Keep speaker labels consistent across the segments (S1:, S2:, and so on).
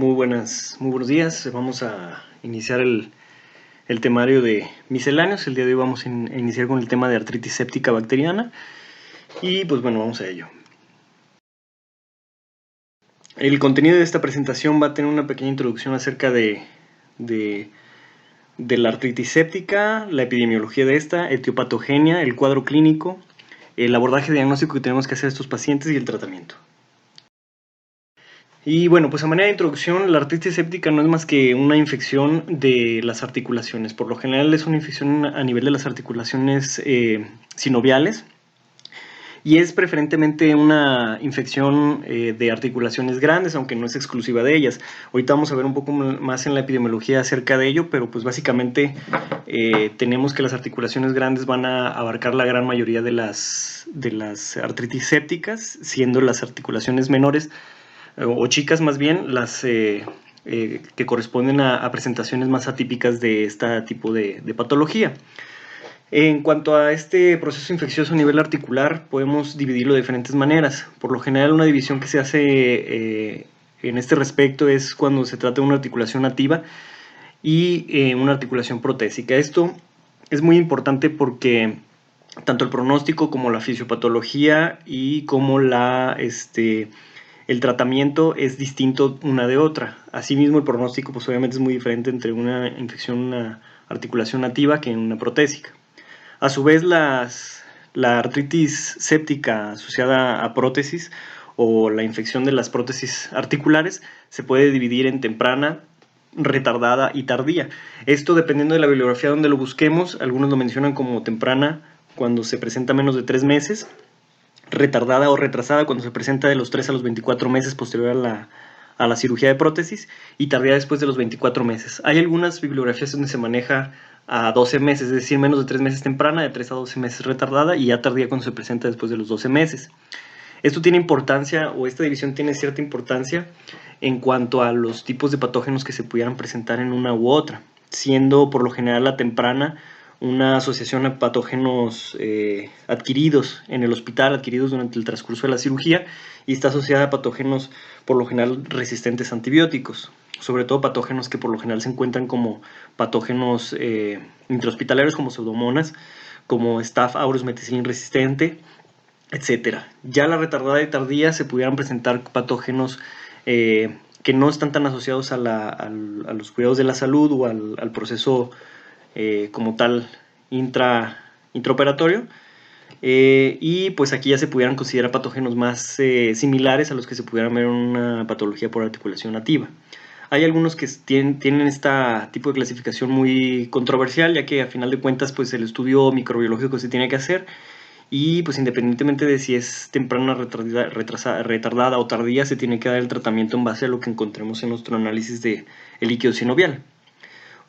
S1: Muy buenos días. Vamos a iniciar el temario de misceláneos. El día de hoy vamos a iniciar con el tema de artritis séptica bacteriana. Y pues bueno, vamos a ello. El contenido de esta presentación va a tener una pequeña introducción acerca de la artritis séptica, la epidemiología de esta, etiopatogenia, el cuadro clínico, el abordaje diagnóstico que tenemos que hacer a estos pacientes y el tratamiento. Y bueno, pues a manera de introducción, la artritis séptica no es más que una infección de las articulaciones. Por lo general es una infección a nivel de las articulaciones sinoviales y es preferentemente una infección de articulaciones grandes, aunque no es exclusiva de ellas. Ahorita vamos a ver un poco más en la epidemiología acerca de ello, pero pues básicamente tenemos que las articulaciones grandes van a abarcar la gran mayoría de las artritis sépticas, siendo las articulaciones menores o chicas más bien, las que corresponden a presentaciones más atípicas de este tipo de patología. En cuanto a este proceso infeccioso a nivel articular, podemos dividirlo de diferentes maneras. Por lo general, una división que se hace en este respecto es cuando se trata de una articulación nativa y una articulación protésica. Esto es muy importante porque tanto el pronóstico como la fisiopatología y como el tratamiento es distinto una de otra. Asimismo, el pronóstico pues obviamente es muy diferente entre una infección, una articulación nativa que una protésica. A su vez, la artritis séptica asociada a prótesis o la infección de las prótesis articulares se puede dividir en temprana, retardada y tardía. Esto dependiendo de la bibliografía donde lo busquemos, algunos lo mencionan como temprana cuando se presenta menos de 3 meses, retardada o retrasada cuando se presenta de los 3 a los 24 meses posterior a la cirugía de prótesis y tardía después de los 24 meses. Hay algunas bibliografías donde se maneja a 12 meses, es decir, menos de 3 meses temprana, de 3 a 12 meses retardada y ya tardía cuando se presenta después de los 12 meses. Esto tiene importancia, o esta división tiene cierta importancia en cuanto a los tipos de patógenos que se pudieran presentar en una u otra, siendo por lo general la temprana una asociación a patógenos adquiridos en el hospital, adquiridos durante el transcurso de la cirugía, y está asociada a patógenos por lo general resistentes a antibióticos, sobre todo patógenos que por lo general se encuentran como patógenos intrahospitalarios como pseudomonas, como Staph aureus meticillin resistente, etcétera. Ya la retardada y tardía se pudieran presentar patógenos que no están tan asociados a los cuidados de la salud o al proceso como tal intraoperatorio, y pues aquí ya se pudieran considerar patógenos más similares a los que se pudieran ver en una patología por articulación nativa. Hay algunos que tienen este tipo de clasificación muy controversial, ya que a final de cuentas pues el estudio microbiológico se tiene que hacer y pues independientemente de si es temprana, retardada o tardía, se tiene que dar el tratamiento en base a lo que encontremos en nuestro análisis del líquido sinovial.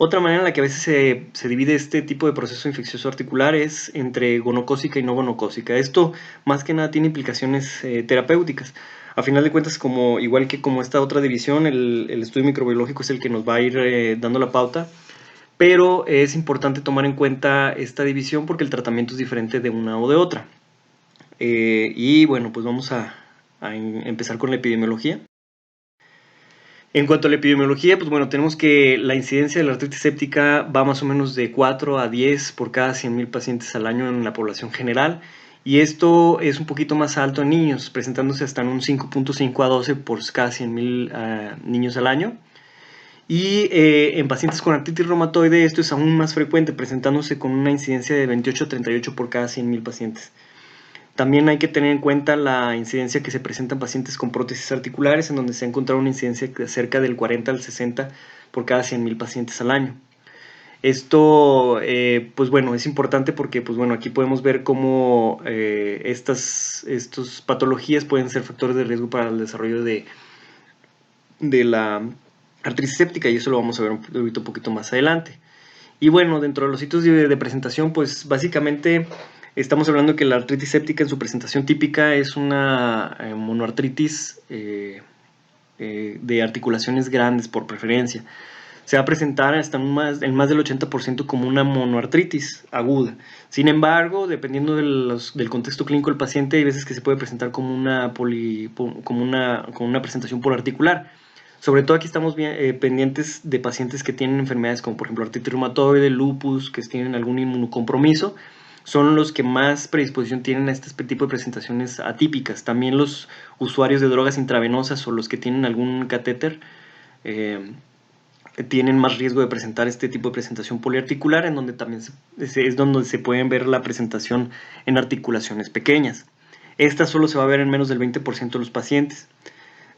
S1: Otra manera en la que a veces se divide este tipo de proceso infeccioso articular es entre gonocócica y no gonocócica. Esto más que nada tiene implicaciones terapéuticas. A final de cuentas, igual que como esta otra división, el estudio microbiológico es el que nos va a ir dando la pauta, pero es importante tomar en cuenta esta división porque el tratamiento es diferente de una o de otra. Y bueno, pues vamos a empezar con la epidemiología. En cuanto a la epidemiología, pues bueno, tenemos que la incidencia de la artritis séptica va más o menos de 4 a 10 por cada 100.000 pacientes al año en la población general, y esto es un poquito más alto en niños, presentándose hasta en un 5.5 a 12 por cada 100.000 niños al año. Y en pacientes con artritis reumatoide esto es aún más frecuente, presentándose con una incidencia de 28 a 38 por cada 100.000 pacientes. También hay que tener en cuenta la incidencia que se presenta en pacientes con prótesis articulares, en donde se ha encontrado una incidencia de cerca del 40 al 60 por cada 100.000 pacientes al año. Esto, pues bueno, es importante porque, pues bueno, aquí podemos ver cómo estas patologías pueden ser factores de riesgo para el desarrollo de la artritis séptica, y eso lo vamos a ver un poquito más adelante. Y bueno, dentro de los sitios de presentación, pues básicamente estamos hablando que la artritis séptica en su presentación típica es una monoartritis de articulaciones grandes por preferencia. Se va a presentar hasta en más del 80% como una monoartritis aguda. Sin embargo, dependiendo del contexto clínico del paciente, hay veces que se puede presentar como una presentación poliarticular, Sobre todo aquí estamos pendientes de pacientes que tienen enfermedades como por ejemplo artritis reumatoide, lupus, que tienen algún inmunocompromiso, son los que más predisposición tienen a este tipo de presentaciones atípicas. También los usuarios de drogas intravenosas o los que tienen algún catéter tienen más riesgo de presentar este tipo de presentación poliarticular, en donde también es donde se pueden ver la presentación en articulaciones pequeñas. Esta solo se va a ver en menos del 20% de los pacientes.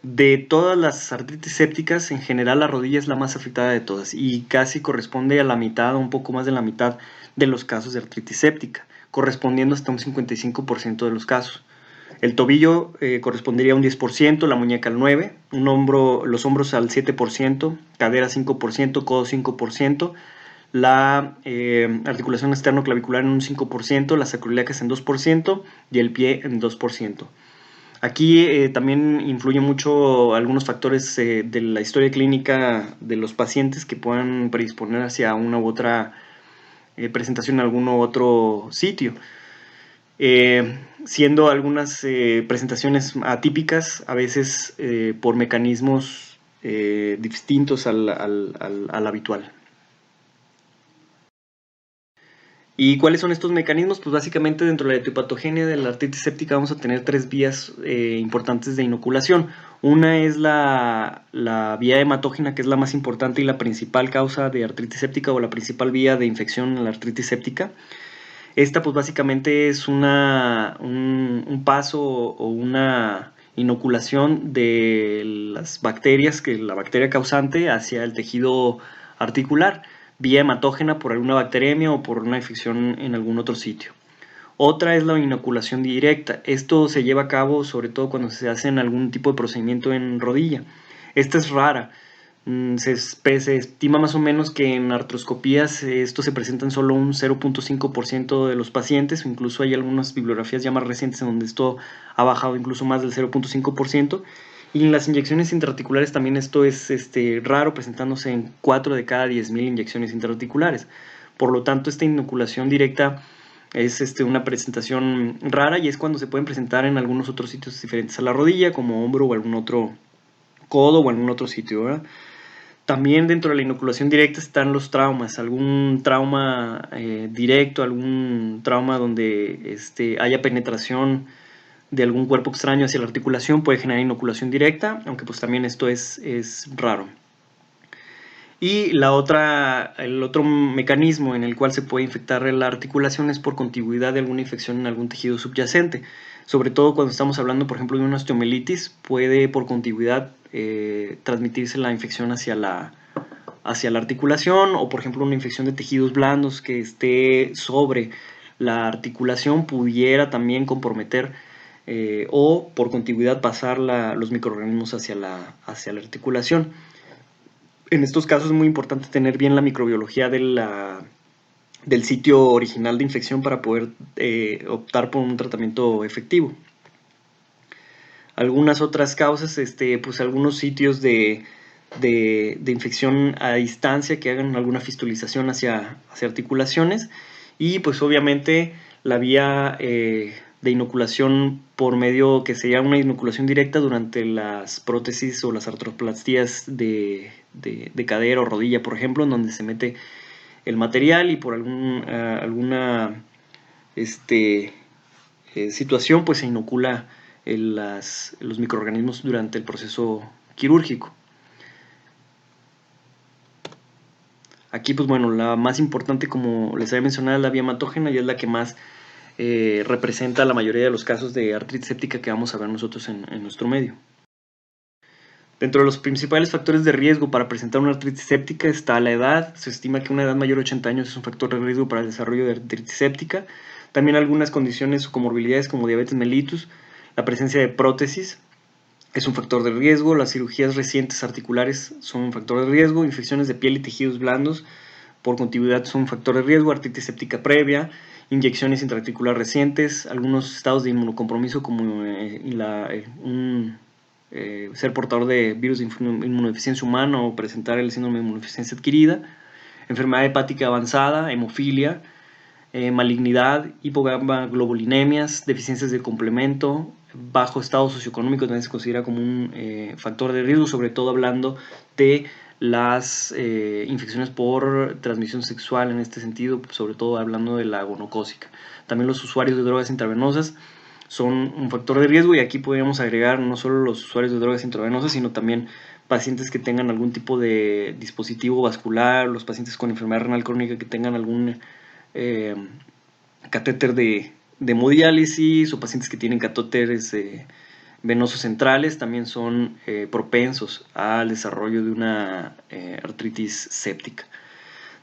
S1: De todas las artritis sépticas, en general la rodilla es la más afectada de todas y casi corresponde a la mitad o un poco más de la mitad de los casos de artritis séptica, correspondiendo hasta un 55% de los casos. El tobillo correspondería a un 10%, la muñeca al 9%, los hombros al 7%, cadera 5%, codo 5%, la articulación externo-clavicular en un 5%, las sacroiliacas en 2% y el pie en 2%. Aquí también influye mucho algunos factores de la historia clínica de los pacientes que puedan predisponer hacia una u otra presentación en algún otro sitio. Siendo algunas presentaciones atípicas, a veces por mecanismos distintos al habitual. ¿Y cuáles son estos mecanismos? Pues básicamente dentro de la etiopatogenia de la artritis séptica vamos a tener tres vías importantes de inoculación. Una es la vía hematógena, que es la más importante y la principal causa de artritis séptica o la principal vía de infección en la artritis séptica. Esta pues básicamente es un paso o una inoculación de las bacterias, que la bacteria causante, hacia el tejido articular, vía hematógena por alguna bacteremia o por una infección en algún otro sitio. Otra es la inoculación directa. Esto se lleva a cabo sobre todo cuando se hace en algún tipo de procedimiento en rodilla. Esta es rara. Se estima más o menos que en artroscopías esto se presenta en solo un 0.5% de los pacientes, incluso hay algunas bibliografías ya más recientes en donde esto ha bajado incluso más del 0.5%, y en las inyecciones intraarticulares también esto es raro, presentándose en 4 de cada 10.000 inyecciones intraarticulares. Por lo tanto, esta inoculación directa es una presentación rara y es cuando se pueden presentar en algunos otros sitios diferentes a la rodilla, como hombro o algún otro codo o algún otro sitio, ¿verdad? También dentro de la inoculación directa están los traumas, algún trauma directo, algún trauma donde haya penetración de algún cuerpo extraño hacia la articulación puede generar inoculación directa, aunque pues también esto es raro. Y el otro mecanismo en el cual se puede infectar la articulación es por contigüidad de alguna infección en algún tejido subyacente. Sobre todo cuando estamos hablando, por ejemplo, de una osteomielitis, puede por contigüidad transmitirse la infección hacia la articulación, o por ejemplo una infección de tejidos blandos que esté sobre la articulación pudiera también comprometer o por contigüidad pasar los microorganismos hacia la articulación. En estos casos es muy importante tener bien la microbiología del sitio original de infección para poder optar por un tratamiento efectivo. Algunas otras causas, pues algunos sitios de infección a distancia que hagan alguna fistulización hacia articulaciones, y pues obviamente la vía de inoculación por medio que sería una inoculación directa durante las prótesis o las artroplastías de cadera o rodilla, por ejemplo, en donde se mete el material y por alguna situación pues se inocula los microorganismos durante el proceso quirúrgico. Aquí pues bueno, la más importante, como les había mencionado, es la vía hematógena y es la que más representa la mayoría de los casos de artritis séptica que vamos a ver nosotros en nuestro medio. Dentro de los principales factores de riesgo para presentar una artritis séptica está la edad. Se estima que una edad mayor de 80 años es un factor de riesgo para el desarrollo de artritis séptica. También algunas condiciones o comorbilidades como diabetes mellitus, la presencia de prótesis es un factor de riesgo, las cirugías recientes articulares son un factor de riesgo, infecciones de piel y tejidos blandos por contigüidad son un factor de riesgo, artritis séptica previa, inyecciones intraarticulares recientes, algunos estados de inmunocompromiso como ser portador de virus de inmunodeficiencia humana o presentar el síndrome de inmunodeficiencia adquirida, enfermedad hepática avanzada, hemofilia, malignidad, hipogamma globulinemias, deficiencias de complemento, bajo estado socioeconómico también se considera como un factor de riesgo, sobre todo hablando de las infecciones por transmisión sexual en este sentido, sobre todo hablando de la gonocócica. También los usuarios de drogas intravenosas son un factor de riesgo, y aquí podríamos agregar no solo los usuarios de drogas intravenosas, sino también pacientes que tengan algún tipo de dispositivo vascular, los pacientes con enfermedad renal crónica que tengan algún catéter de hemodiálisis, o pacientes que tienen catéteres venosos centrales también son propensos al desarrollo de una artritis séptica.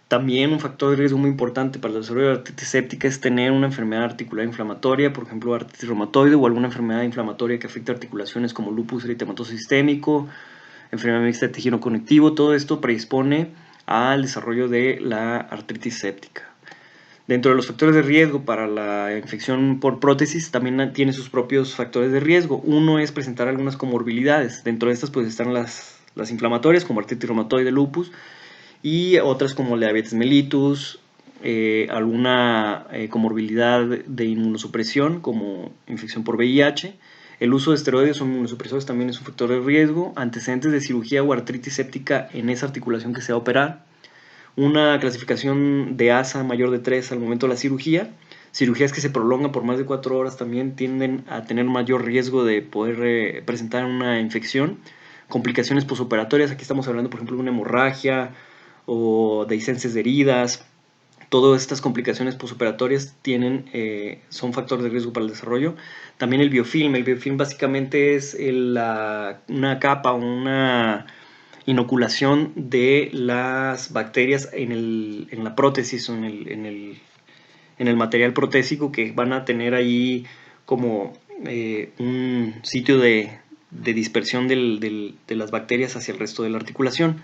S1: También un factor de riesgo muy importante para el desarrollo de artritis séptica es tener una enfermedad articular inflamatoria, por ejemplo artritis reumatoide, o alguna enfermedad inflamatoria que afecte articulaciones como lupus eritematoso sistémico, enfermedad mixta de tejido conectivo. Todo esto predispone al desarrollo de la artritis séptica. Dentro de los factores de riesgo para la infección por prótesis también tiene sus propios factores de riesgo. Uno es presentar algunas comorbilidades. Dentro de estas pues están las inflamatorias, como artritis reumatoide, lupus, y otras como la diabetes mellitus, alguna comorbilidad de inmunosupresión como infección por VIH. El uso de esteroides o inmunosupresores también es un factor de riesgo. Antecedentes de cirugía o artritis séptica en esa articulación que se va a operar. Una clasificación de ASA mayor de 3 al momento de la cirugía. Cirugías que se prolongan por más de 4 horas también tienden a tener mayor riesgo de poder presentar una infección. Complicaciones posoperatorias, aquí estamos hablando por ejemplo de una hemorragia o dehiscencias de heridas. Todas estas complicaciones posoperatorias son factores de riesgo para el desarrollo. También el biofilm. El biofilm básicamente es una capa o una inoculación de las bacterias en la prótesis o en el material protésico, que van a tener ahí como un sitio de dispersión de las bacterias hacia el resto de la articulación,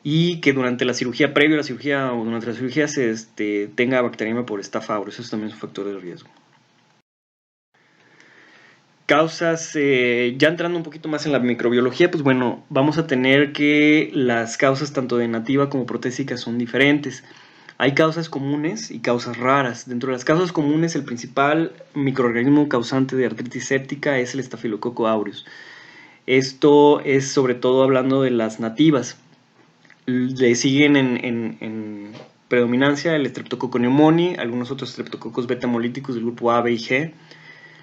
S1: y que durante la cirugía, previo a la cirugía o durante la cirugía, tenga bacteriemia por Staph aureus. Eso también es un factor de riesgo. Causas, ya entrando un poquito más en la microbiología, pues bueno, vamos a tener que las causas tanto de nativa como protésica son diferentes. Hay causas comunes y causas raras. Dentro de las causas comunes, el principal microorganismo causante de artritis séptica es el Staphylococcus aureus. Esto es sobre todo hablando de las nativas. Le siguen en predominancia el Streptococcus pneumoniae, algunos otros Streptococcus beta hemolíticos del grupo A, B y G,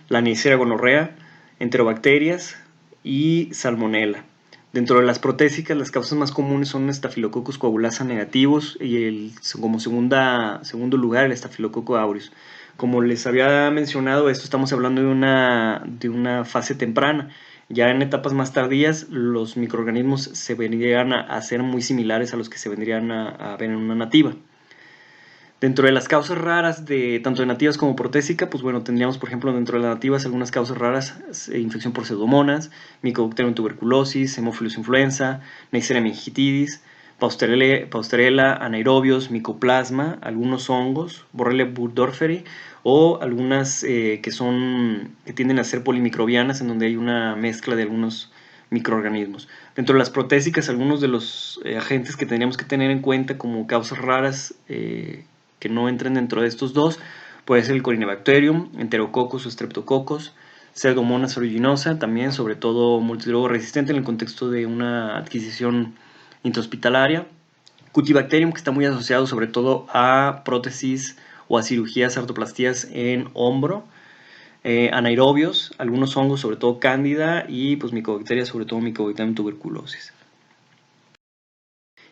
S1: la Neisseria gonorrea, enterobacterias y Salmonella. Dentro de las protésicas, las causas más comunes son Staphylococcus coagulasa negativos y como segundo lugar el Staphylococcus aureus. Como les había mencionado, esto estamos hablando de una fase temprana. Ya en etapas más tardías, los microorganismos se vendrían a ser muy similares a los que se vendrían a ver en una nativa. Dentro de las causas raras, tanto de nativas como protésica, pues bueno, tendríamos, por ejemplo, dentro de las nativas algunas causas raras: infección por pseudomonas, Mycobacterium tuberculosis, Haemophilus influenza, Neisseria meningitidis, Pasteurella, anaerobios, Mycoplasma, algunos hongos, Borrelia burgdorferi, o algunas que tienden a ser polimicrobianas, en donde hay una mezcla de algunos microorganismos. Dentro de las protésicas, algunos de los agentes que tendríamos que tener en cuenta como causas raras que no entren dentro de estos dos, puede ser el Corynebacterium, Enterococcus o Streptococcus, Pseudomonas aeruginosa, también sobre todo multidrogo resistente en el contexto de una adquisición intrahospitalaria, Cutibacterium, que está muy asociado sobre todo a prótesis o a cirugías, artroplastías en hombro, anaerobios, algunos hongos, sobre todo cándida, y pues micobacterias, sobre todo Mycobacterium tuberculosis.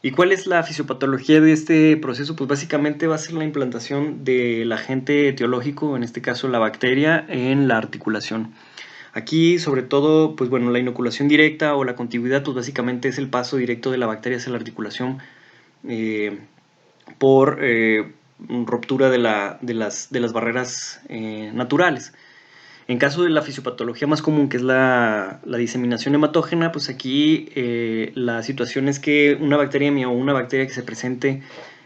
S1: ¿Y cuál es la fisiopatología de este proceso? Pues básicamente va a ser la implantación del agente etiológico, en este caso la bacteria, en la articulación. Aquí, sobre todo, pues bueno, la inoculación directa o la contigüidad, pues básicamente es el paso directo de la bacteria hacia la articulación por ruptura de las barreras naturales. En caso de la fisiopatología más común, que es la diseminación hematógena, pues aquí la situación es que una bacteriemia o una bacteria que se presente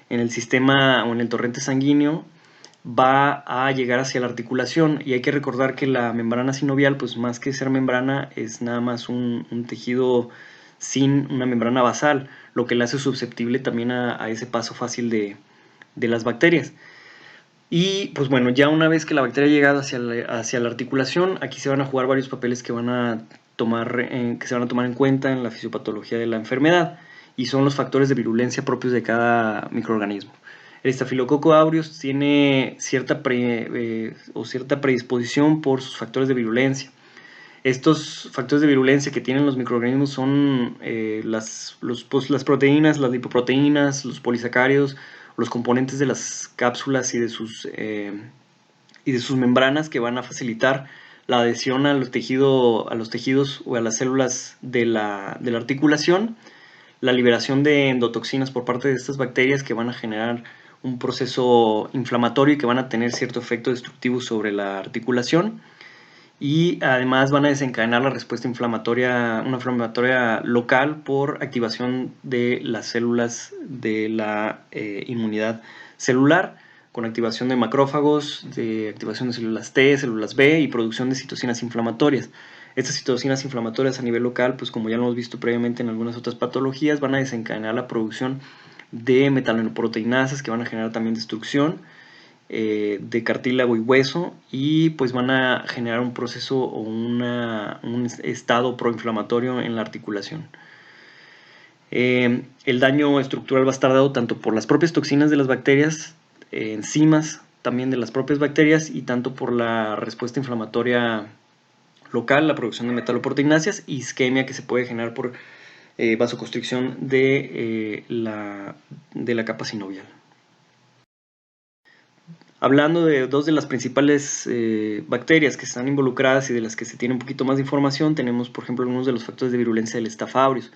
S1: en el sistema o en el torrente sanguíneo va a llegar hacia la articulación, y hay que recordar que la membrana sinovial, pues más que ser membrana, es nada más un tejido sin una membrana basal, lo que le hace susceptible también a ese paso fácil de las bacterias. Y pues bueno, ya una vez que la bacteria ha llegado hacia la articulación, aquí se van a jugar varios papeles que se van a tomar en cuenta en la fisiopatología de la enfermedad, y son los factores de virulencia propios de cada microorganismo. El Staphylococcus aureus tiene cierta predisposición por sus factores de virulencia. Estos factores de virulencia que tienen los microorganismos son las proteínas, las lipoproteínas, los polisacáridos, los componentes de las cápsulas y de sus membranas, que van a facilitar la adhesión a los tejidos o a las células de la articulación, la liberación de endotoxinas por parte de estas bacterias, que van a generar un proceso inflamatorio y que van a tener cierto efecto destructivo sobre la articulación, y además van a desencadenar la respuesta inflamatoria, una inflamatoria local, por activación de las células de la inmunidad celular, con activación de macrófagos, de activación de células T, células B y producción de citocinas inflamatorias. Estas citocinas inflamatorias a nivel local, pues como ya lo hemos visto previamente en algunas otras patologías, van a desencadenar la producción de metaloproteinasas, que van a generar también destrucción de cartílago y hueso, y pues van a generar un proceso o un estado proinflamatorio en la articulación. El daño estructural va a estar dado tanto por las propias toxinas de las bacterias, enzimas también de las propias bacterias, y tanto por la respuesta inflamatoria local, la producción de metaloproteináceas, y isquemia que se puede generar por vasoconstricción de la capa sinovial. Hablando de dos de las principales bacterias que están involucradas y de las que se tiene un poquito más de información, tenemos por ejemplo algunos de los factores de virulencia del Staph aureus.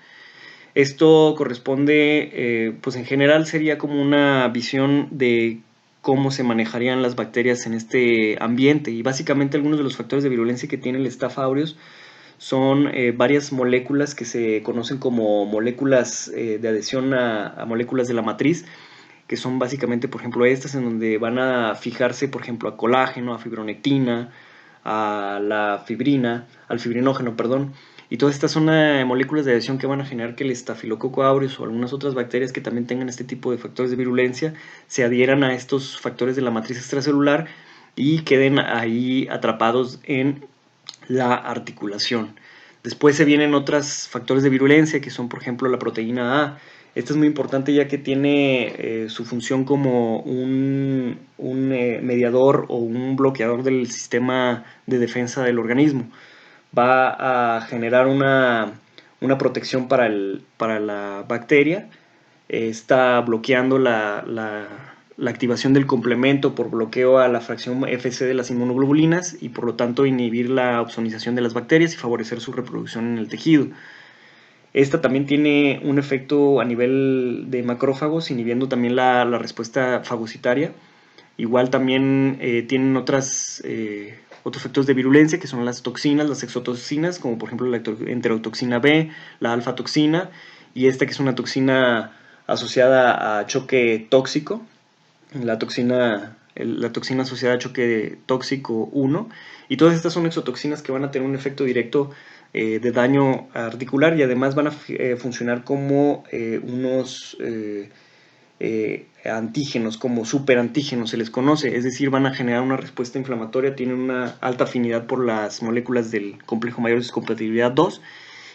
S1: Esto corresponde, pues en general sería como una visión de cómo se manejarían las bacterias en este ambiente, y básicamente algunos de los factores de virulencia que tiene el Staph aureus son varias moléculas que se conocen como moléculas de adhesión a moléculas de la matriz, que son básicamente, por ejemplo, estas, en donde van a fijarse, por ejemplo, a colágeno, a fibronectina, a la fibrina, al fibrinógeno, perdón. Y todas estas son moléculas de adhesión que van a generar que el Staphylococcus aureus o algunas otras bacterias que también tengan este tipo de factores de virulencia se adhieran a estos factores de la matriz extracelular y queden ahí atrapados en la articulación. Después se vienen otros factores de virulencia, que son por ejemplo la proteína A. Esta es muy importante, ya que tiene su función como un mediador o un bloqueador del sistema de defensa del organismo. Va a generar una protección para la bacteria. Está bloqueando la activación del complemento por bloqueo a la fracción Fc de las inmunoglobulinas, y por lo tanto inhibir la opsonización de las bacterias y favorecer su reproducción en el tejido. Esta también tiene un efecto a nivel de macrófagos, inhibiendo también la respuesta fagocitaria. Igual también tienen otros efectos de virulencia, que son las toxinas, las exotoxinas, como por ejemplo la enterotoxina B, la alfa-toxina, y esta que es una toxina asociada a choque tóxico, la toxina asociada a choque tóxico 1, y todas estas son exotoxinas que van a tener un efecto directo de daño articular, y además van a funcionar como unos antígenos, como superantígenos se les conoce, es decir, van a generar una respuesta inflamatoria, tienen una alta afinidad por las moléculas del complejo mayor de descompatibilidad 2,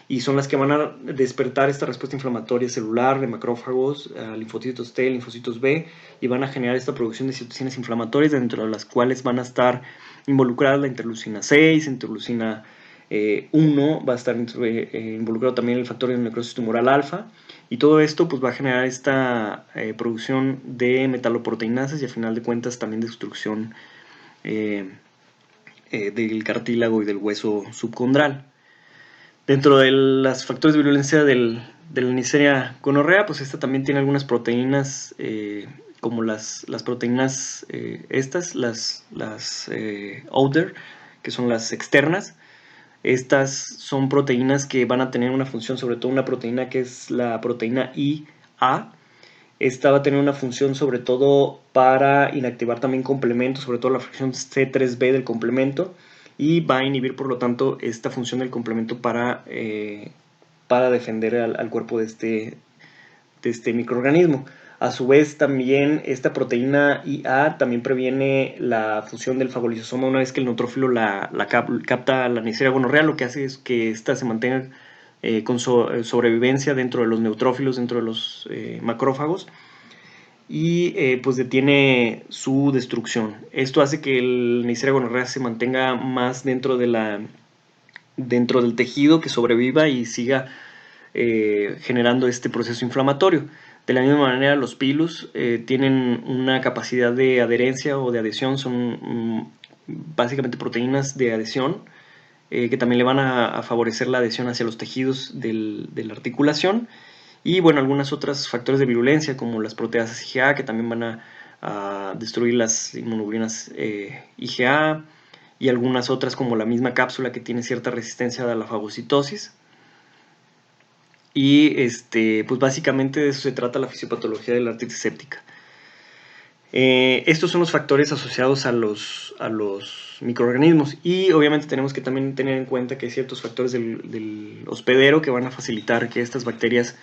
S1: y son las que van a despertar esta respuesta inflamatoria celular de macrófagos, linfocitos T, linfocitos B, y van a generar esta producción de citocinas inflamatorias, dentro de las cuales van a estar involucradas la interleucina 6, interleucina 1, va a estar involucrado también el factor de necrosis tumoral alfa, y todo esto pues va a generar esta producción de metaloproteinasas, y al final de cuentas también destrucción del cartílago y del hueso subcondral. Dentro de los factores de virulencia de la Neisseria gonorrea, pues esta también tiene algunas proteínas, como las proteínas las outer, que son las externas. Estas son proteínas que van a tener una función, sobre todo una proteína que es la proteína IA. Esta va a tener una función sobre todo para inactivar también complementos, sobre todo la fracción C3b del complemento, y va a inhibir por lo tanto esta función del complemento para defender al cuerpo de este microorganismo. A su vez, también esta proteína IA también previene la fusión del fagolisosoma. Una vez que el neutrófilo capta la Neisseria gonorrea, lo que hace es que ésta se mantenga con sobrevivencia dentro de los neutrófilos, dentro de los macrófagos, y pues detiene su destrucción. Esto hace que el Neisseria gonorrea se mantenga más dentro del tejido, que sobreviva y siga generando este proceso inflamatorio. De la misma manera, los pilus tienen una capacidad de adherencia o de adhesión, son básicamente proteínas de adhesión que también le van a favorecer la adhesión hacia los tejidos de la articulación. Y bueno, algunos otros factores de virulencia como las proteasas IgA, que también van a destruir las inmunoglobulinas IgA, y algunas otras como la misma cápsula, que tiene cierta resistencia a la fagocitosis. Y pues básicamente de eso se trata la fisiopatología de la artritis séptica. Estos son los factores asociados a los microorganismos, y obviamente tenemos que también tener en cuenta que hay ciertos factores del hospedero que van a facilitar que estas bacterias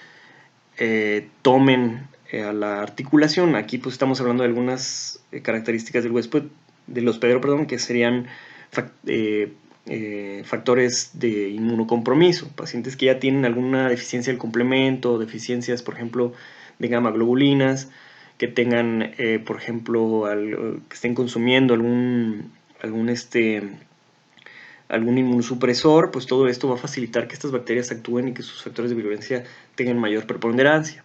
S1: tomen a la articulación. Aquí pues estamos hablando de algunas características del hospedero, que serían factores de inmunocompromiso, pacientes que ya tienen alguna deficiencia del complemento, deficiencias, por ejemplo, de gamma globulinas, que tengan, por ejemplo, que estén consumiendo algún inmunosupresor. Pues todo esto va a facilitar que estas bacterias actúen y que sus factores de virulencia tengan mayor preponderancia.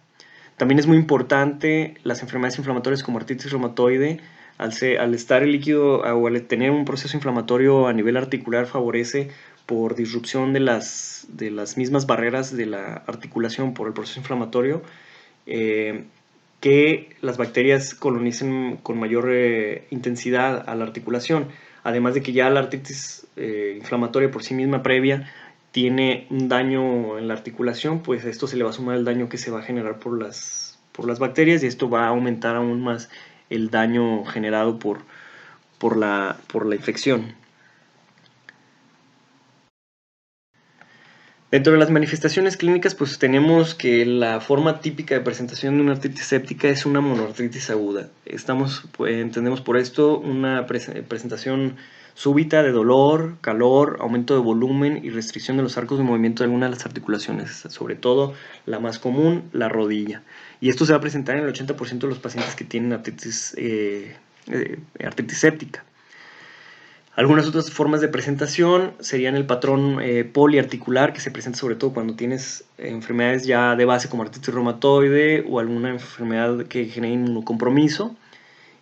S1: También es muy importante las enfermedades inflamatorias como artritis reumatoide. Al estar el líquido o al tener un proceso inflamatorio a nivel articular, favorece por disrupción de las mismas barreras de la articulación por el proceso inflamatorio, que las bacterias colonicen con mayor intensidad a la articulación. Además de que ya la artritis inflamatoria por sí misma previa tiene un daño en la articulación, pues a esto se le va a sumar el daño que se va a generar por las bacterias, y esto va a aumentar aún más el daño generado por la infección. Dentro de las manifestaciones clínicas, pues tenemos que la forma típica de presentación de una artritis séptica es una monoartritis aguda. Entendemos por esto una presentación súbita de dolor, calor, aumento de volumen y restricción de los arcos de movimiento de alguna de las articulaciones, sobre todo la más común, la rodilla. Y esto se va a presentar en el 80% de los pacientes que tienen artritis séptica. Algunas otras formas de presentación serían el patrón poliarticular, que se presenta sobre todo cuando tienes enfermedades ya de base como artritis reumatoide o alguna enfermedad que genere inmunocompromiso.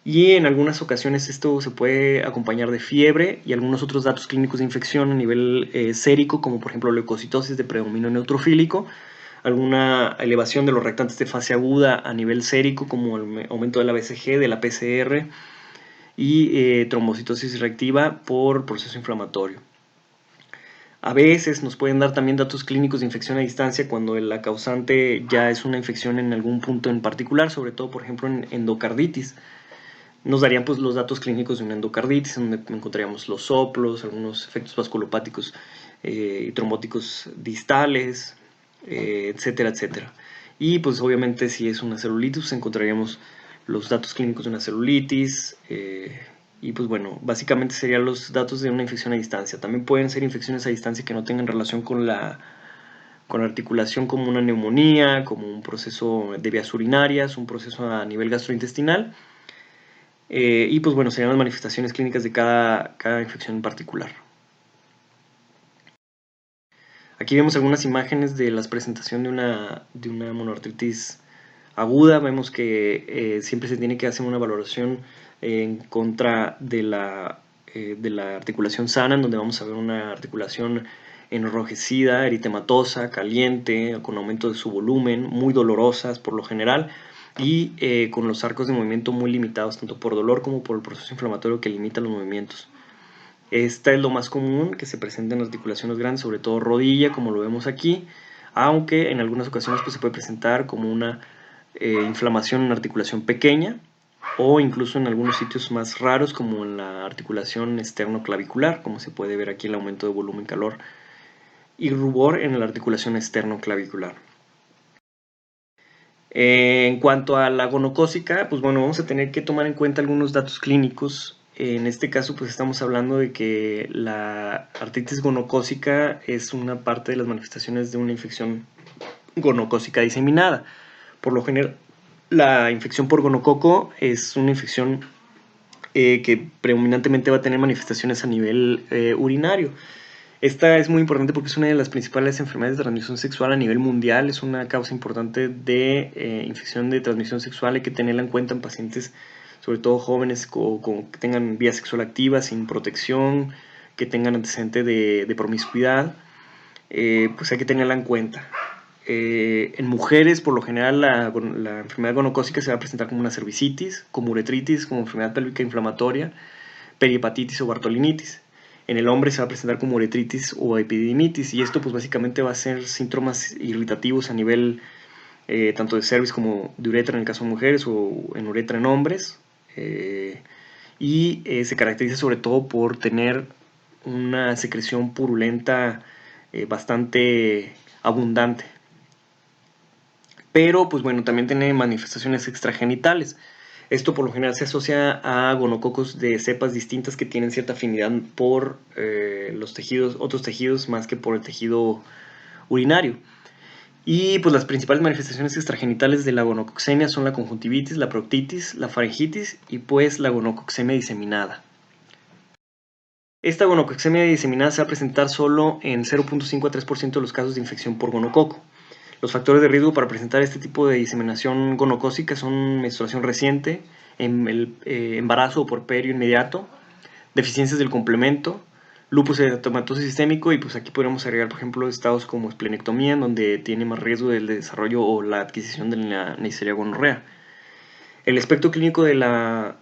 S1: Y en algunas ocasiones esto se puede acompañar de fiebre y algunos otros datos clínicos de infección a nivel sérico, como por ejemplo leucocitosis de predominio neutrofílico, alguna elevación de los reactantes de fase aguda a nivel sérico, como el aumento de la BCG, de la PCR, y trombocitosis reactiva por proceso inflamatorio. A veces nos pueden dar también datos clínicos de infección a distancia cuando la causante ya es una infección en algún punto en particular, sobre todo por ejemplo en endocarditis. Nos darían pues los datos clínicos de una endocarditis, donde encontraríamos los soplos, algunos efectos vasculopáticos y trombóticos distales, etcétera, etcétera. Y pues obviamente si es una celulitis, pues encontraríamos los datos clínicos de una celulitis, y pues bueno, básicamente serían los datos de una infección a distancia. También pueden ser infecciones a distancia que no tengan relación con la articulación, como una neumonía, como un proceso de vías urinarias, un proceso a nivel gastrointestinal. Y pues bueno, serían las manifestaciones clínicas de cada infección en particular. Aquí vemos algunas imágenes de la presentación de una monoartritis aguda. Vemos que siempre se tiene que hacer una valoración en contra de la articulación sana, en donde vamos a ver una articulación enrojecida, eritematosa, caliente, con aumento de su volumen, muy dolorosas por lo general, y con los arcos de movimiento muy limitados, tanto por dolor como por el proceso inflamatorio que limita los movimientos. Esta es lo más común que se presenta en articulaciones grandes, sobre todo rodilla, como lo vemos aquí, aunque en algunas ocasiones pues, se puede presentar como una inflamación en articulación pequeña, o incluso en algunos sitios más raros como en la articulación esternoclavicular, como se puede ver aquí el aumento de volumen, calor y rubor en la articulación esternoclavicular. En cuanto a la gonocócica, pues bueno, vamos a tener que tomar en cuenta algunos datos clínicos. En este caso, pues estamos hablando de que la artritis gonocócica es una parte de las manifestaciones de una infección gonocócica diseminada. Por lo general, la infección por gonococo es una infección que predominantemente va a tener manifestaciones a nivel urinario. Esta es muy importante porque es una de las principales enfermedades de transmisión sexual a nivel mundial. Es una causa importante de infección de transmisión sexual. Hay que tenerla en cuenta en pacientes, sobre todo jóvenes, que tengan vía sexual activa, sin protección, que tengan antecedente de promiscuidad. Pues hay que tenerla en cuenta. En mujeres, por lo general, la enfermedad gonocócica se va a presentar como una cervicitis, como uretritis, como enfermedad pélvica inflamatoria, perihepatitis o bartolinitis. En el hombre se va a presentar como uretritis o epididimitis, y esto pues básicamente va a ser síntomas irritativos a nivel tanto de cervix como de uretra en el caso de mujeres o en uretra en hombres, y se caracteriza sobre todo por tener una secreción purulenta bastante abundante. Pero pues bueno, también tiene manifestaciones extragenitales. Esto por lo general se asocia a gonococos de cepas distintas que tienen cierta afinidad por los tejidos, otros tejidos más que por el tejido urinario. Y pues las principales manifestaciones extragenitales de la gonococcemia son la conjuntivitis, la proctitis, la faringitis y pues la gonococcemia diseminada. Esta gonococcemia diseminada se va a presentar solo en 0.5 a 3% de los casos de infección por gonococo. Los factores de riesgo para presentar este tipo de diseminación gonocócica son menstruación reciente, embarazo o puerperio inmediato, deficiencias del complemento, lupus eritematoso sistémico, y pues aquí podríamos agregar, por ejemplo, estados como esplenectomía, en donde tiene más riesgo del desarrollo o la adquisición de la Neisseria gonorrea. El espectro clínico de la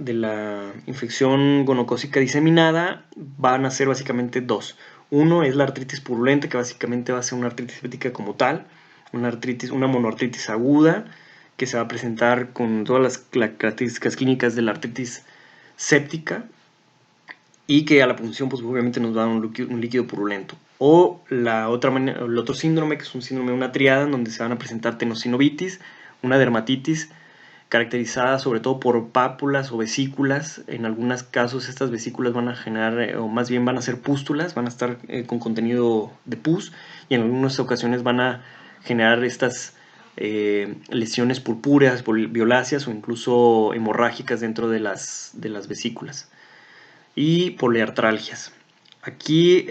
S1: infección gonocócica diseminada van a ser básicamente dos. Uno es la artritis purulenta, que básicamente va a ser una artritis séptica como tal, una monoartritis aguda, que se va a presentar con todas las características clínicas de la artritis séptica, y que a la punción pues obviamente nos va a dar un líquido purulento. O el otro síndrome, que es un síndrome de una triada, en donde se van a presentar tenosinovitis, una dermatitis caracterizada sobre todo por pápulas o vesículas. En algunos casos estas vesículas van a generar, o más bien van a ser pústulas, van a estar con contenido de pus, y en algunas ocasiones van a generar estas lesiones purpúreas, violáceas o incluso hemorrágicas dentro de las vesículas. Y poliartralgias. Aquí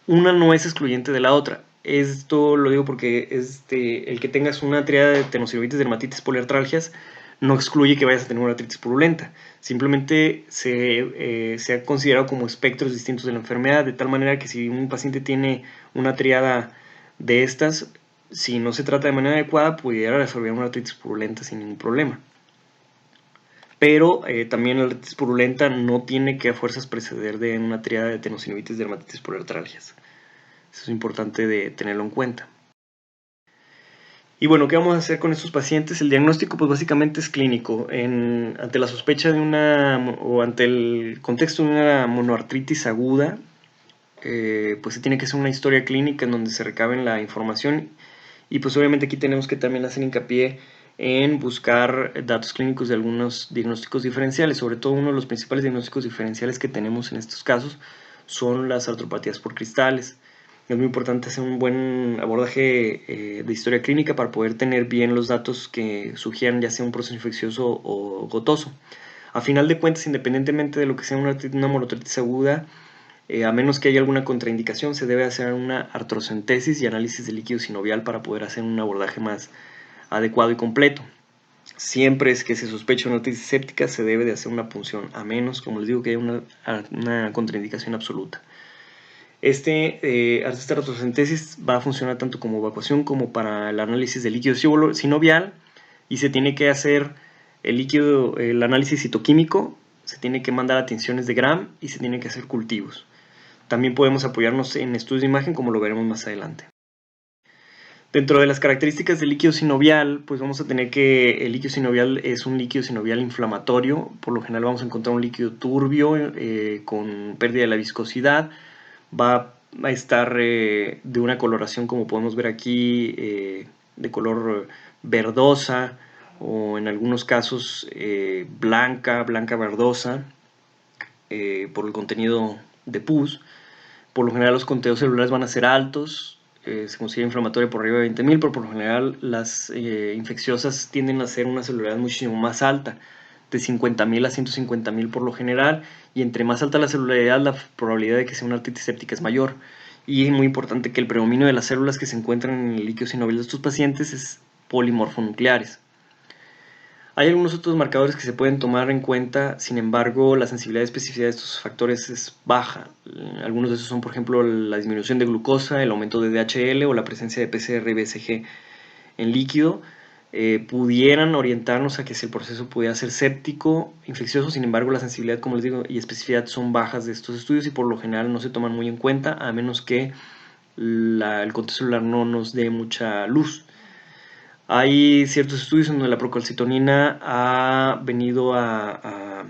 S1: una no es excluyente de la otra. Esto lo digo porque el que tengas una triada de tenosinovitis, dermatitis, poliartralgias no excluye que vayas a tener una artritis purulenta. Simplemente se ha considerado como espectros distintos de la enfermedad, de tal manera que si un paciente tiene una triada de estas, si no se trata de manera adecuada, pudiera desarrollar una artritis purulenta sin ningún problema. Pero también la artritis purulenta no tiene que a fuerzas preceder de una triada de tenosinovitis, dermatitis, poliartralgias. Eso es importante de tenerlo en cuenta. Y bueno, ¿qué vamos a hacer con estos pacientes? El diagnóstico pues básicamente es clínico. Ante la sospecha de o ante el contexto de una monoartritis aguda, pues se tiene que hacer una historia clínica en donde se recaben la información, y pues obviamente aquí tenemos que también hacer hincapié en buscar datos clínicos de algunos diagnósticos diferenciales. Sobre todo uno de los principales diagnósticos diferenciales que tenemos en estos casos son las artropatías por cristales. Es muy importante hacer un buen abordaje de historia clínica para poder tener bien los datos que sugieran ya sea un proceso infeccioso o gotoso. A final de cuentas, independientemente de lo que sea una monoartritis aguda, a menos que haya alguna contraindicación, se debe hacer una artrocentesis y análisis de líquido sinovial para poder hacer un abordaje más adecuado y completo. Siempre es que se sospecha una artritis séptica, se debe de hacer una punción, a menos, como les digo, que haya una contraindicación absoluta. Esta artrocentesis va a funcionar tanto como evacuación como para el análisis de líquido sinovial, y se tiene que hacer el análisis citoquímico, se tiene que mandar a tinciones de Gram y se tiene que hacer cultivos. También podemos apoyarnos en estudios de imagen, como lo veremos más adelante. Dentro de las características del líquido sinovial, pues vamos a tener que el líquido sinovial es un líquido sinovial inflamatorio. Por lo general vamos a encontrar un líquido turbio con pérdida de la viscosidad. Va a estar de una coloración, como podemos ver aquí, de color verdosa, o en algunos casos blanca verdosa, por el contenido de pus. Por lo general los conteos celulares van a ser altos, se considera inflamatoria por arriba de 20.000, pero por lo general las infecciosas tienden a ser una celularidad muchísimo más alta, de 50.000 a 150.000 por lo general, y entre más alta la celularidad, la probabilidad de que sea una artritis séptica es mayor. Y es muy importante que el predominio de las células que se encuentran en el líquido sinovial de estos pacientes es polimorfonucleares. Hay algunos otros marcadores que se pueden tomar en cuenta, sin embargo, la sensibilidad y especificidad de estos factores es baja. Algunos de esos son, por ejemplo, la disminución de glucosa, el aumento de DHL o la presencia de PCR y BCG en líquido. Pudieran orientarnos a que si el proceso pudiera ser séptico, infeccioso, sin embargo, la sensibilidad, como les digo, y especificidad son bajas de estos estudios y por lo general no se toman muy en cuenta, a menos que el conteo celular no nos dé mucha luz. Hay ciertos estudios en donde la procalcitonina ha venido a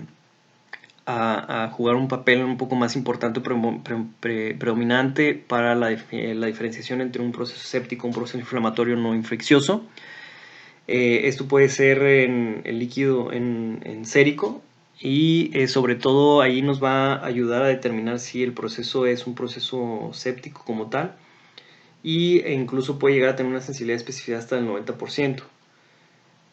S1: jugar un papel un poco más importante, predominante para la diferenciación entre un proceso séptico y un proceso inflamatorio no infeccioso. Esto puede ser en el líquido en sérico y sobre todo ahí nos va a ayudar a determinar si el proceso es un proceso séptico como tal, e incluso puede llegar a tener una sensibilidad de especificidad hasta del 90%.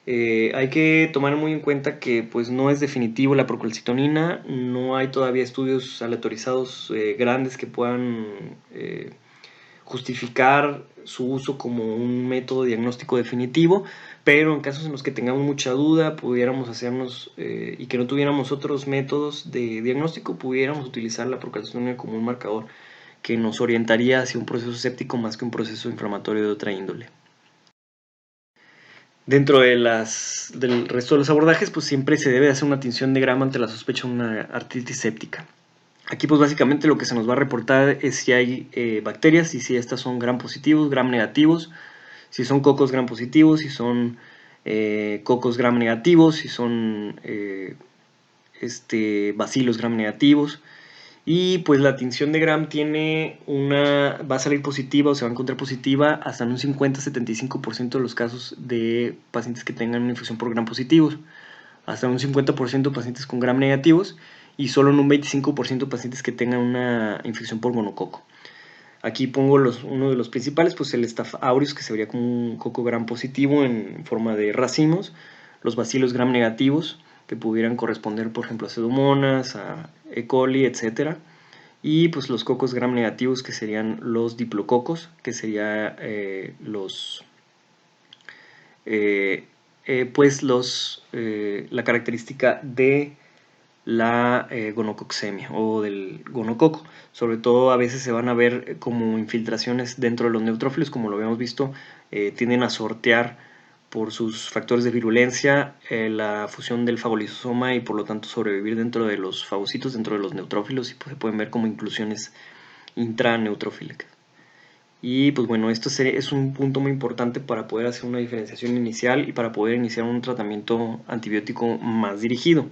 S1: Hay que tomar muy en cuenta que pues no es definitivo la procalcitonina, no hay todavía estudios aleatorizados grandes que puedan justificar su uso como un método diagnóstico definitivo, pero en casos en los que tengamos mucha duda, pudiéramos hacernos y que no tuviéramos otros métodos de diagnóstico, pudiéramos utilizar la procalcitonina como un marcador que nos orientaría hacia un proceso séptico más que un proceso inflamatorio de otra índole. Dentro del resto de los abordajes, pues siempre se debe hacer una tinción de Gram ante la sospecha de una artritis séptica. Aquí pues básicamente lo que se nos va a reportar es si hay bacterias y si estas son Gram positivos, Gram negativos, si son cocos Gram positivos, si son cocos Gram negativos, si son bacilos Gram negativos. Y pues la tinción de Gram va a salir positiva o se va a encontrar positiva hasta en un 50-75% de los casos de pacientes que tengan una infección por Gram positivos, hasta un 50% pacientes con Gram negativos y solo en un 25% pacientes que tengan una infección por gonococo. Aquí pongo uno de los principales, pues el Staph aureus, que se vería como un coco Gram positivo en forma de racimos, los bacilos Gram negativos, que pudieran corresponder, por ejemplo, a Pseudomonas, a E. coli, etc. Y pues los cocos Gram negativos, que serían los diplococos, que sería la característica de la gonococcemia o del gonococo. Sobre todo a veces se van a ver como infiltraciones dentro de los neutrófilos, como lo habíamos visto, tienden a sortear por sus factores de virulencia la fusión del fagolisosoma y por lo tanto sobrevivir dentro de los fagocitos, dentro de los neutrófilos, y pues, se pueden ver como inclusiones intraneutrófilicas. Y pues bueno, esto es un punto muy importante para poder hacer una diferenciación inicial y para poder iniciar un tratamiento antibiótico más dirigido.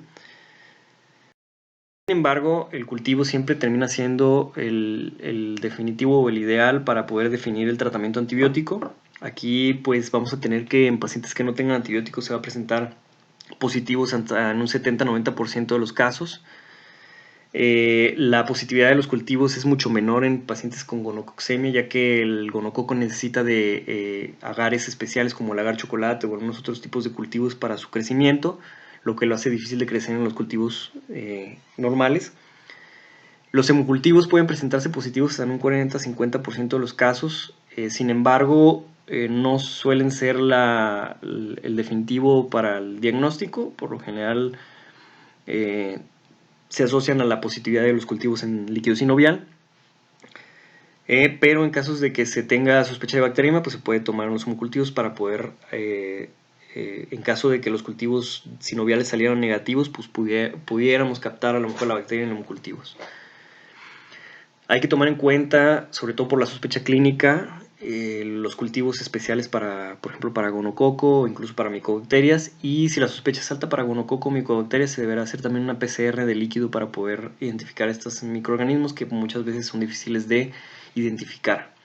S1: Sin embargo, el cultivo siempre termina siendo el definitivo o el ideal para poder definir el tratamiento antibiótico. Aquí pues vamos a tener que en pacientes que no tengan antibióticos se va a presentar positivos en un 70-90% de los casos. La positividad de los cultivos es mucho menor en pacientes con gonococcemia, ya que el gonococo necesita de agares especiales como el agar chocolate o algunos otros tipos de cultivos para su crecimiento, lo que lo hace difícil de crecer en los cultivos normales. Los hemocultivos pueden presentarse positivos en un 40-50% de los casos, sin embargo, no suelen ser el definitivo para el diagnóstico. Por lo general, se asocian a la positividad de los cultivos en líquido sinovial. Pero en casos de que se tenga sospecha de bacteriemia, pues se puede tomar los hemocultivos para poder, en caso de que los cultivos sinoviales salieran negativos, pues pudiéramos captar a lo mejor la bacteria en hemocultivos. Hay que tomar en cuenta, sobre todo por la sospecha clínica, los cultivos especiales para, por ejemplo, para gonococo o incluso para micobacterias, y si la sospecha es alta para gonococo o micobacterias, se deberá hacer también una PCR de líquido para poder identificar estos microorganismos que muchas veces son difíciles de identificar.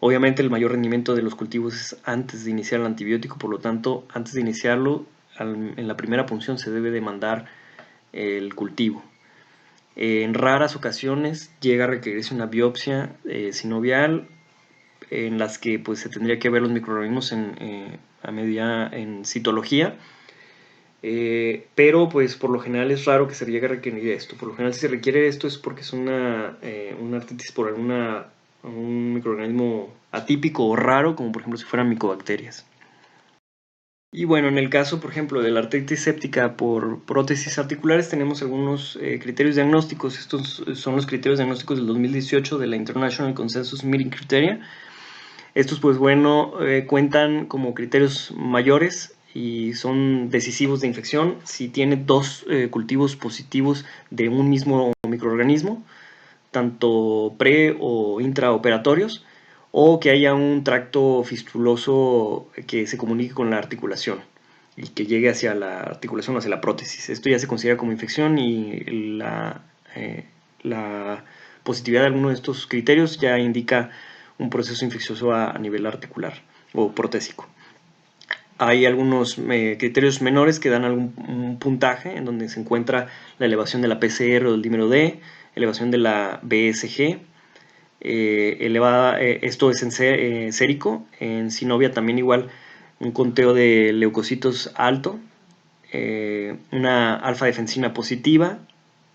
S1: Obviamente el mayor rendimiento de los cultivos es antes de iniciar el antibiótico, por lo tanto, antes de iniciarlo en la primera punción se debe de mandar el cultivo. En raras ocasiones llega a requerirse una biopsia sinovial, en las que pues se tendría que ver los microorganismos en citología, pero pues por lo general es raro que se llegue a requerir esto. Por lo general, si se requiere esto es porque es una artritis por un microorganismo atípico o raro, como por ejemplo si fueran micobacterias. Y bueno, en el caso, por ejemplo, de la artritis séptica por prótesis articulares, tenemos algunos criterios diagnósticos. Estos son los criterios diagnósticos del 2018 de la International Consensus Meeting Criteria. Estos, pues bueno, cuentan como criterios mayores y son decisivos de infección si tiene dos cultivos positivos de un mismo microorganismo, tanto pre o intraoperatorios, o que haya un tracto fistuloso que se comunique con la articulación y que llegue hacia la articulación, hacia la prótesis. Esto ya se considera como infección, y la positividad de alguno de estos criterios ya indica un proceso infeccioso a nivel articular o protésico. Hay algunos criterios menores que dan un puntaje en donde se encuentra la elevación de la PCR o del dímero D, elevación de la BSG, esto es en sérico. En sinovia también igual un conteo de leucocitos alto, una alfa-defensina positiva,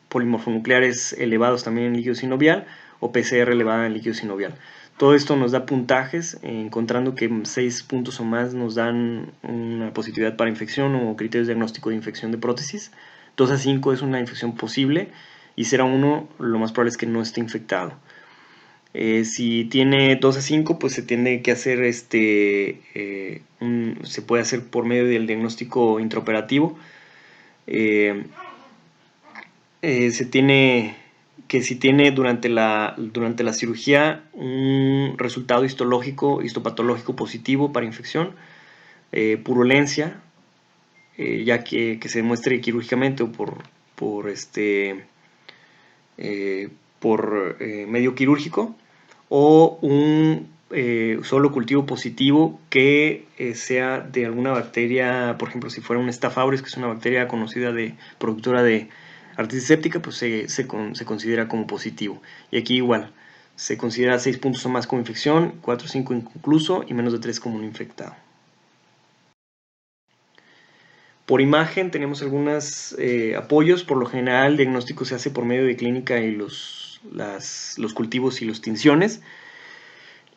S1: polimorfonucleares elevados también en líquido sinovial, o PCR elevada en líquido sinovial. Todo esto nos da puntajes, encontrando que 6 puntos o más nos dan una positividad para infección o criterios diagnósticos de infección de prótesis. 2 a 5 es una infección posible, y 0 a 1 lo más probable es que no esté infectado. Si tiene 2 a 5, pues se tiene que hacer se puede hacer por medio del diagnóstico intraoperativo. Se tiene que, si tiene durante la cirugía un resultado histopatológico positivo para infección, purulencia, ya que se demuestre quirúrgicamente o por medio quirúrgico, o un solo cultivo positivo que sea de alguna bacteria. Por ejemplo, si fuera un Staph aureus, que es una bacteria conocida productora de artritis séptica, pues se considera como positivo. Y aquí igual, se considera 6 puntos o más como infección, 4 o 5 inconcluso y menos de 3 como no infectado. Por imagen tenemos algunos apoyos. Por lo general, el diagnóstico se hace por medio de clínica y los cultivos y las tinciones.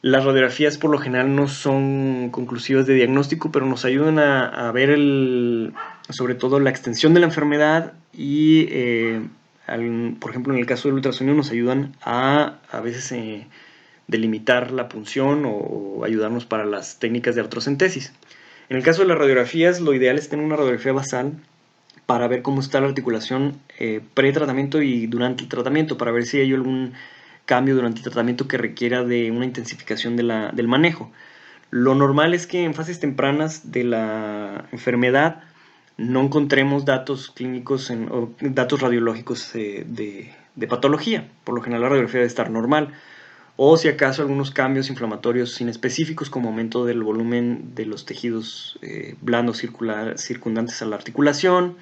S1: Las radiografías por lo general no son conclusivas de diagnóstico, pero nos ayudan a ver sobre todo la extensión de la enfermedad, y por ejemplo en el caso del ultrasonido nos ayudan a veces delimitar la punción o ayudarnos para las técnicas de artrocentesis. En el caso de las radiografías, lo ideal es tener una radiografía basal para ver cómo está la articulación pre-tratamiento y durante el tratamiento, para ver si hay algún cambio durante el tratamiento que requiera de una intensificación del manejo. Lo normal es que en fases tempranas de la enfermedad no encontremos datos clínicos o datos radiológicos de patología. Por lo general la radiografía debe estar normal, o si acaso algunos cambios inflamatorios inespecíficos, como aumento del volumen de los tejidos blandos circundantes a la articulación,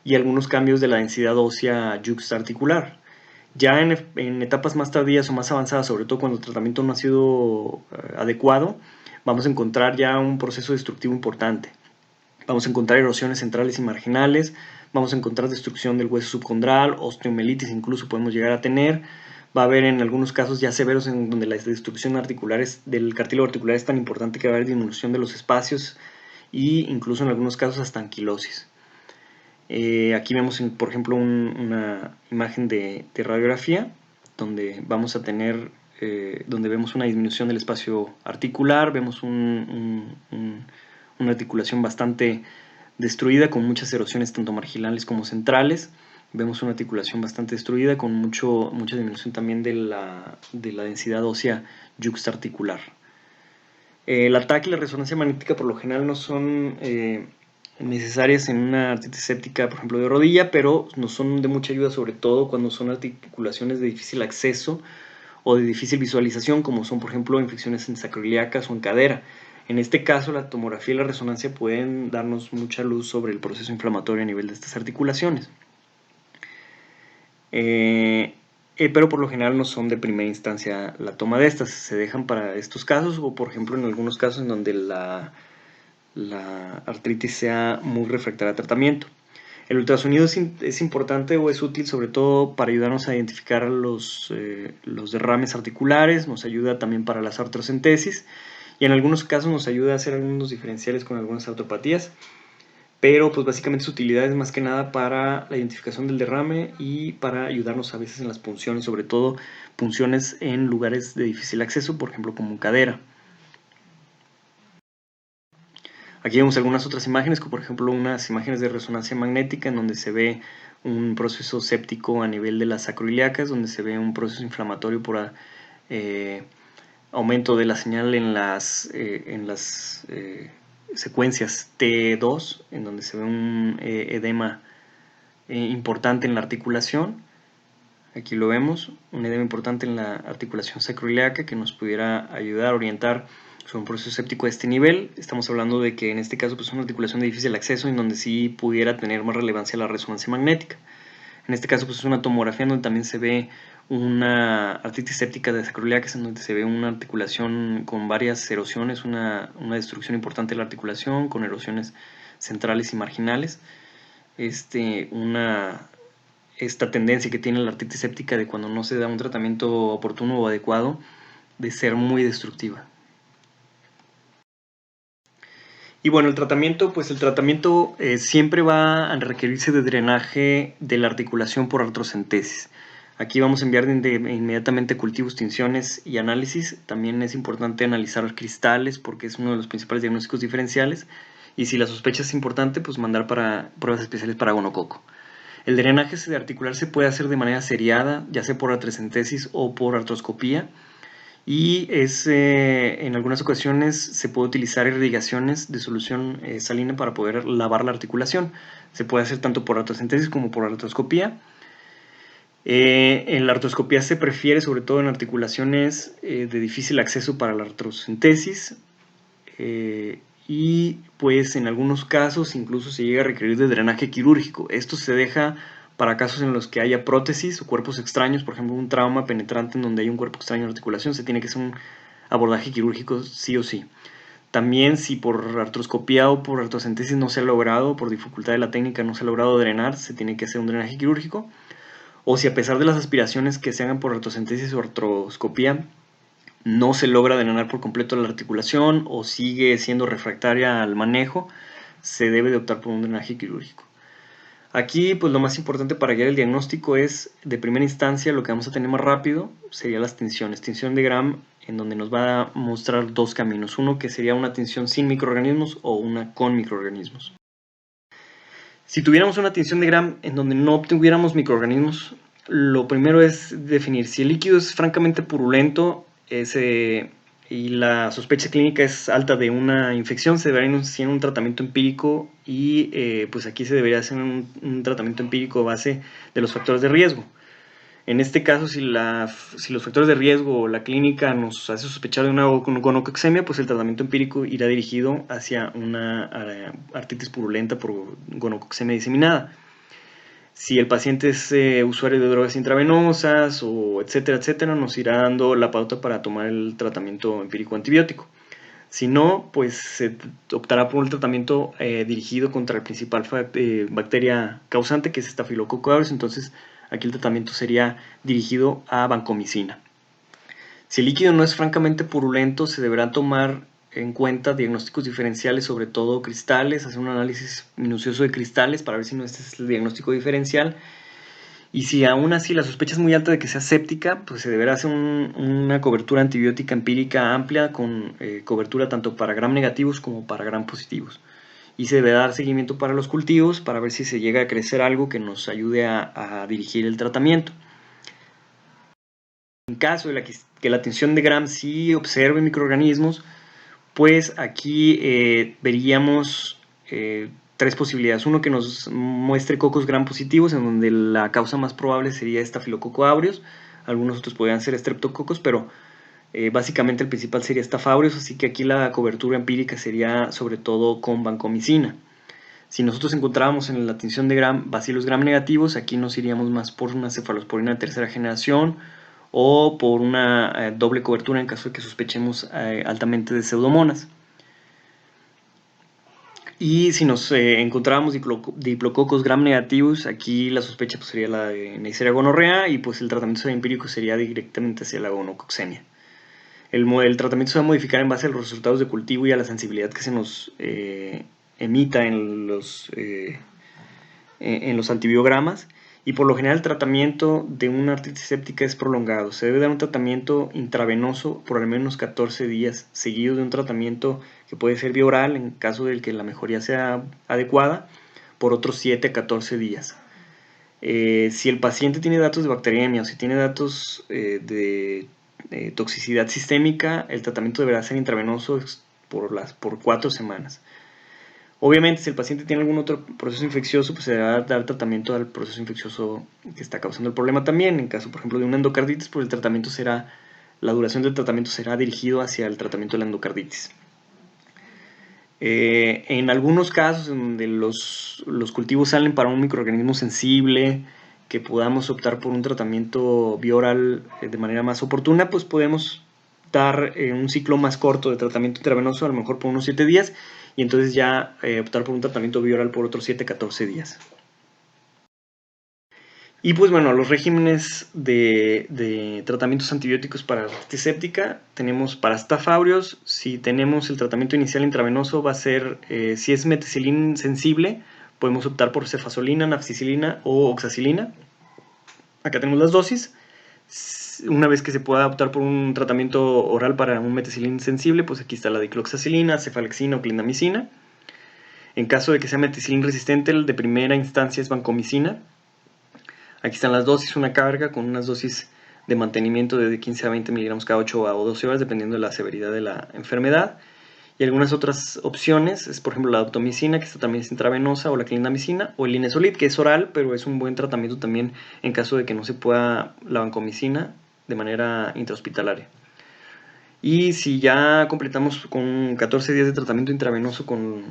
S1: y algunos cambios de la densidad ósea yuxtaarticular. Ya en etapas más tardías o más avanzadas, sobre todo cuando el tratamiento no ha sido adecuado, vamos a encontrar ya un proceso destructivo importante. Vamos a encontrar erosiones centrales y marginales, vamos a encontrar destrucción del hueso subcondral, osteomelitis incluso podemos llegar a tener. Va a haber en algunos casos ya severos en donde la destrucción del cartílago articular es tan importante que va a haber disminución de los espacios, e incluso en algunos casos hasta anquilosis. Aquí vemos, por ejemplo, una imagen de radiografía donde vamos a tener, donde vemos una disminución del espacio articular, vemos una articulación bastante destruida con muchas erosiones tanto marginales como centrales. Vemos una articulación bastante destruida con mucha disminución también de la densidad ósea yuxtaarticular. El ataque y la resonancia magnética por lo general no son necesarias en una artritis séptica, por ejemplo, de rodilla, pero nos son de mucha ayuda, sobre todo cuando son articulaciones de difícil acceso o de difícil visualización, como son, por ejemplo, infecciones en sacroiliacas o en cadera. En este caso, la tomografía y la resonancia pueden darnos mucha luz sobre el proceso inflamatorio a nivel de estas articulaciones. Pero por lo general no son de primera instancia la toma de estas, se dejan para estos casos o por ejemplo en algunos casos en donde la artritis sea muy refractaria a tratamiento. El ultrasonido es importante o es útil sobre todo para ayudarnos a identificar los derrames articulares, nos ayuda también para las artrocentesis y en algunos casos nos ayuda a hacer algunos diferenciales con algunas artropatías. Pero pues básicamente su utilidad es más que nada para la identificación del derrame y para ayudarnos a veces en las punciones, sobre todo punciones en lugares de difícil acceso, por ejemplo como cadera. Aquí vemos algunas otras imágenes, como por ejemplo unas imágenes de resonancia magnética en donde se ve un proceso séptico a nivel de las sacroiliacas, donde se ve un proceso inflamatorio por aumento de la señal en las secuencias T2, en donde se ve un edema importante en la articulación. Aquí lo vemos, un edema importante en la articulación sacroiliaca que nos pudiera ayudar a orientar sobre un proceso séptico de este nivel. Estamos hablando de que en este caso pues, es una articulación de difícil acceso en donde sí pudiera tener más relevancia la resonancia magnética. En este caso pues, es una tomografía en donde también se ve una artritis séptica de sacroiliacas en donde se ve una articulación con varias erosiones, una destrucción importante de la articulación con erosiones centrales y marginales. Esta tendencia que tiene la artritis séptica de cuando no se da un tratamiento oportuno o adecuado de ser muy destructiva. Y bueno, el tratamiento siempre va a requerirse de drenaje de la articulación por artrocentesis. Aquí vamos a enviar inmediatamente cultivos, tinciones y análisis. También es importante analizar cristales porque es uno de los principales diagnósticos diferenciales. Y si la sospecha es importante, pues mandar para pruebas especiales para gonococo. El drenaje articular se puede hacer de manera seriada, ya sea por artrocentesis o por artroscopía. Y en algunas ocasiones se puede utilizar irrigaciones de solución salina para poder lavar la articulación. Se puede hacer tanto por artrocentesis como por artroscopía. En la artroscopía se prefiere sobre todo en articulaciones de difícil acceso para la artrocentesis y pues en algunos casos incluso se llega a requerir de drenaje quirúrgico. Esto se deja para casos en los que haya prótesis o cuerpos extraños, por ejemplo un trauma penetrante en donde hay un cuerpo extraño en la articulación, se tiene que hacer un abordaje quirúrgico sí o sí. También si por artroscopía o por artrocentesis no se ha logrado, por dificultad de la técnica no se ha logrado drenar, se tiene que hacer un drenaje quirúrgico. O si a pesar de las aspiraciones que se hagan por artrocentesis o artroscopía, no se logra drenar por completo la articulación o sigue siendo refractaria al manejo, se debe de optar por un drenaje quirúrgico. Aquí pues lo más importante para guiar el diagnóstico es de primera instancia lo que vamos a tener más rápido sería las tinciones. Tinción de Gram en donde nos va a mostrar dos caminos, uno que sería una tinción sin microorganismos o una con microorganismos. Si tuviéramos una tinción de Gram en donde no obtuviéramos microorganismos, lo primero es definir si el líquido es francamente purulento y la sospecha clínica es alta de una infección, se debería iniciar un tratamiento empírico y pues aquí se debería hacer un tratamiento empírico a base de los factores de riesgo. En este caso, si los factores de riesgo o la clínica nos hace sospechar de una gonococcemia, pues el tratamiento empírico irá dirigido hacia una artritis purulenta por gonococcemia diseminada. Si el paciente es usuario de drogas intravenosas o etcétera, nos irá dando la pauta para tomar el tratamiento empírico antibiótico. Si no, pues se optará por un tratamiento dirigido contra la principal bacteria causante, que es Staphylococcus aureus. Entonces, aquí el tratamiento sería dirigido a vancomicina. Si el líquido no es francamente purulento, se deberá tomar en cuenta diagnósticos diferenciales, sobre todo cristales, hacer un análisis minucioso de cristales para ver si no este es el diagnóstico diferencial. Y si aún así la sospecha es muy alta de que sea séptica, pues se deberá hacer una cobertura antibiótica empírica amplia con cobertura tanto para gram negativos como para gram positivos. Y se debe dar seguimiento para los cultivos para ver si se llega a crecer algo que nos ayude a dirigir el tratamiento. En caso de que la tinción de Gram sí observe microorganismos, pues aquí veríamos tres posibilidades. Uno, que nos muestre cocos gram positivos, en donde la causa más probable sería Staphylococcus aureus. Algunos otros podrían ser estreptococos, pero Básicamente el principal sería Staph aureus, así que aquí la cobertura empírica sería sobre todo con vancomicina. Si nosotros encontrábamos en la tinción de bacilos gram negativos, aquí nos iríamos más por una cefalosporina de tercera generación o por una doble cobertura en caso de que sospechemos altamente de pseudomonas. Y si nos encontrábamos diplococos gram negativos, aquí la sospecha pues, sería la de Neisseria gonorrea y pues el tratamiento empírico sería directamente hacia la gonococcemia. El tratamiento se va a modificar en base a los resultados de cultivo y a la sensibilidad que se nos emita en los antibiogramas, y por lo general el tratamiento de una artritis séptica es prolongado. Se debe dar un tratamiento intravenoso por al menos 14 días, seguido de un tratamiento que puede ser vía oral en caso de que la mejoría sea adecuada, por otros 7 a 14 días. Si el paciente tiene datos de bacteriemia o si tiene datos de toxicidad sistémica, el tratamiento deberá ser intravenoso por 4 semanas. Obviamente, si el paciente tiene algún otro proceso infeccioso, pues se deberá dar tratamiento al proceso infeccioso que está causando el problema también. En caso, por ejemplo, de una endocarditis, pues la duración del tratamiento será dirigido hacia el tratamiento de la endocarditis. En algunos casos en donde los cultivos salen para un microorganismo sensible, que podamos optar por un tratamiento bioral de manera más oportuna, pues podemos dar un ciclo más corto de tratamiento intravenoso, a lo mejor por unos 7 días, y entonces ya optar por un tratamiento bioral por otros 7 a 14 días. Y pues bueno, los regímenes de tratamientos antibióticos para artritis séptica tenemos para Staph aureus. Si tenemos el tratamiento inicial intravenoso, va a ser, si es meticilin sensible, podemos optar por cefazolina, nafcicilina o oxacilina. Acá tenemos las dosis. Una vez que se pueda optar por un tratamiento oral para un meticilin sensible, pues aquí está la dicloxacilina, cefalexina o clindamicina. En caso de que sea meticilin resistente, el de primera instancia es vancomicina. Aquí están las dosis, una carga con unas dosis de mantenimiento de 15 a 20 miligramos cada 8 o 12 horas, dependiendo de la severidad de la enfermedad. Y algunas otras opciones, es por ejemplo la daptomicina, que esta también es intravenosa, o la clindamicina, o el linezolid, que es oral, pero es un buen tratamiento también en caso de que no se pueda la vancomicina de manera intrahospitalaria. Y si ya completamos con 14 días de tratamiento intravenoso con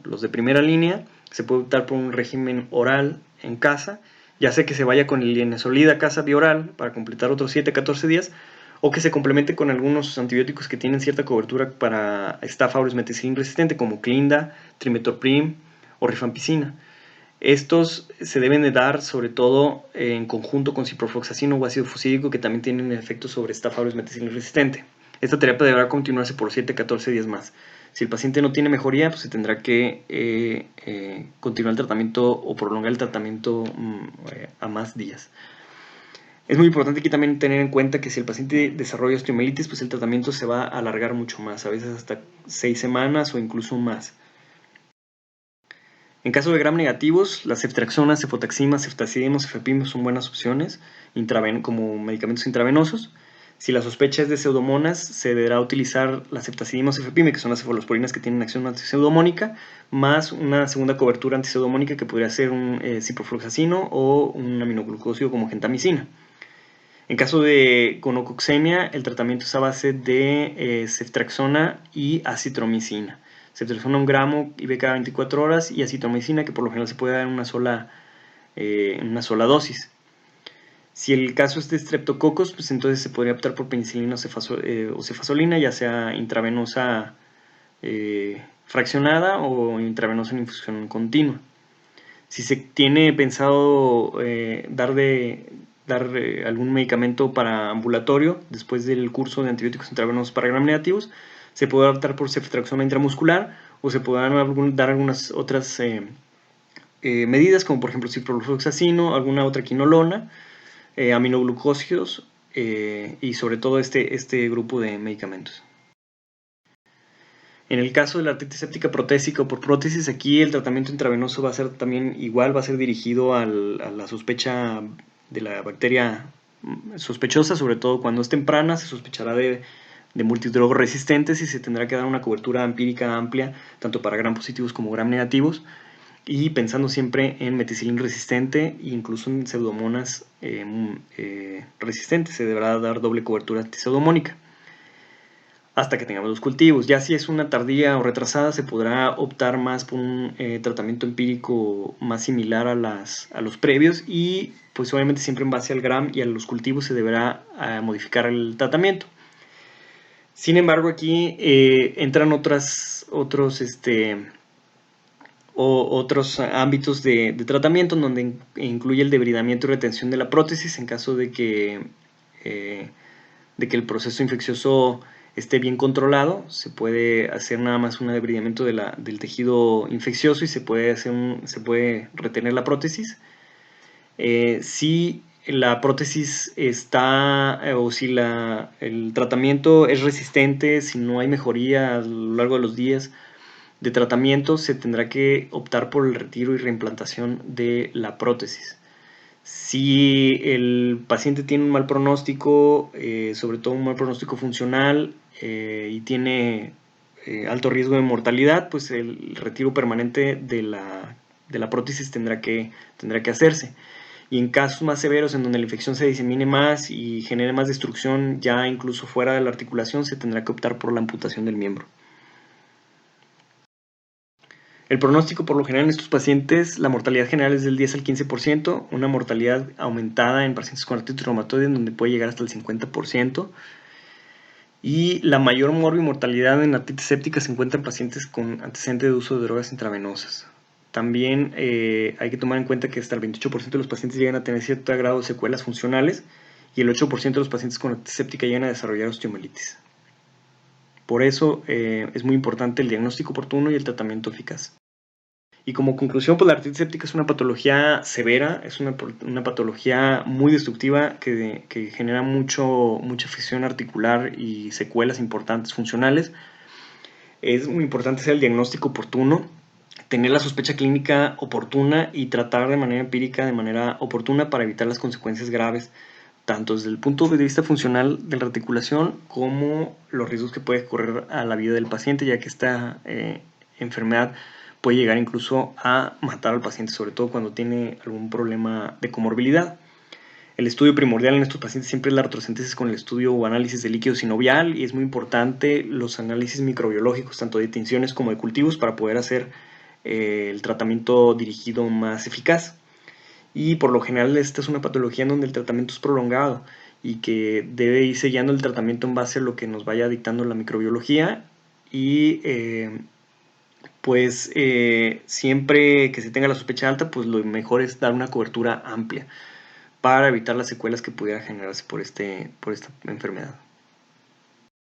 S1: los de primera línea, se puede optar por un régimen oral en casa, ya sea que se vaya con el linezolid a casa vía oral para completar otros 7 a 14 días, o que se complemente con algunos antibióticos que tienen cierta cobertura para Staph aureus meticilin resistente, como Clinda, Trimethoprim o rifampicina. Estos se deben de dar sobre todo en conjunto con ciprofloxacino o ácido fusídico, que también tienen efectos sobre Staph aureus meticilin resistente. Esta terapia deberá continuarse por 7 a 14 días más. Si el paciente no tiene mejoría, pues se tendrá que continuar el tratamiento o prolongar el tratamiento a más días. Es muy importante aquí también tener en cuenta que si el paciente desarrolla osteomielitis, pues el tratamiento se va a alargar mucho más, a veces hasta 6 semanas o incluso más. En caso de gram negativos, la ceftriaxona, cefotaxima, ceftazidime, cefepime son buenas opciones como medicamentos intravenosos. Si la sospecha es de pseudomonas, se deberá utilizar la ceftazidime o cefepime, que son las cefalosporinas que tienen acción antipseudomónica, más una segunda cobertura antipseudomónica que podría ser un ciprofloxacino o un aminoglucósido como gentamicina. En caso de gonococcemia, el tratamiento es a base de ceftriaxona y acitromicina. Ceftriaxona 1 gramo IV cada 24 horas y acitromicina, que por lo general se puede dar en una sola dosis. Si el caso es de streptococos, pues entonces se podría optar por penicilina o cefazolina, ya sea intravenosa fraccionada o intravenosa en infusión continua. Si se tiene pensado dar algún medicamento para ambulatorio después del curso de antibióticos intravenosos para gram negativos, se puede optar por ceftriaxona intramuscular o se pueden dar algunas otras medidas, como por ejemplo ciprofloxacino, alguna otra quinolona, aminoglucósidos y sobre todo este grupo de medicamentos. En el caso de la artritis séptica protésica o por prótesis, aquí el tratamiento intravenoso va a ser también igual, va a ser dirigido a la sospecha de la bacteria sospechosa, sobre todo cuando es temprana, se sospechará de multidrogos resistentes y se tendrá que dar una cobertura empírica amplia, tanto para gram positivos como gram negativos, y pensando siempre en meticilin resistente e incluso en pseudomonas resistentes, se deberá dar doble cobertura antipseudomónica. hasta que tengamos los cultivos. Ya si es una tardía o retrasada, se podrá optar más por un tratamiento empírico más similar a los previos, y pues obviamente siempre en base al GRAM y a los cultivos se deberá modificar el tratamiento. Sin embargo, aquí entran otros ámbitos de tratamiento, en donde incluye el debridamiento y retención de la prótesis en caso de que el proceso infeccioso esté bien controlado. Se puede hacer nada más un debridamiento del tejido infeccioso y se puede retener la prótesis. Si la prótesis está, o si el tratamiento es resistente, si no hay mejoría a lo largo de los días de tratamiento, se tendrá que optar por el retiro y reimplantación de la prótesis. Si el paciente tiene un mal pronóstico, sobre todo un mal pronóstico funcional, y tiene alto riesgo de mortalidad, pues el retiro permanente de la prótesis tendrá que hacerse. Y en casos más severos, en donde la infección se disemine más y genere más destrucción ya incluso fuera de la articulación, se tendrá que optar por la amputación del miembro. El pronóstico por lo general en estos pacientes, la mortalidad general es del 10 al 15%, una mortalidad aumentada en pacientes con artritis reumatoide en donde puede llegar hasta el 50%, y la mayor mortalidad en artritis séptica se encuentra en pacientes con antecedente de uso de drogas intravenosas. También hay que tomar en cuenta que hasta el 28% de los pacientes llegan a tener cierto grado de secuelas funcionales, y el 8% de los pacientes con artritis séptica llegan a desarrollar osteomielitis. Por eso es muy importante el diagnóstico oportuno y el tratamiento eficaz. Y como conclusión, pues la artritis séptica es una patología severa, es una patología muy destructiva que genera mucha afección articular y secuelas importantes funcionales. Es muy importante hacer el diagnóstico oportuno, tener la sospecha clínica oportuna y tratar de manera empírica, de manera oportuna, para evitar las consecuencias graves, tanto desde el punto de vista funcional de la articulación como los riesgos que puede correr a la vida del paciente, ya que esta enfermedad puede llegar incluso a matar al paciente, sobre todo cuando tiene algún problema de comorbilidad. El estudio primordial en estos pacientes siempre es la retrosíntesis con el estudio o análisis de líquido sinovial, y es muy importante los análisis microbiológicos, tanto de tinciones como de cultivos, para poder hacer el tratamiento dirigido más eficaz. Y por lo general esta es una patología en donde el tratamiento es prolongado y que debe ir sellando el tratamiento en base a lo que nos vaya dictando la microbiología, y siempre que se tenga la sospecha alta, pues lo mejor es dar una cobertura amplia para evitar las secuelas que pudiera generarse por esta enfermedad.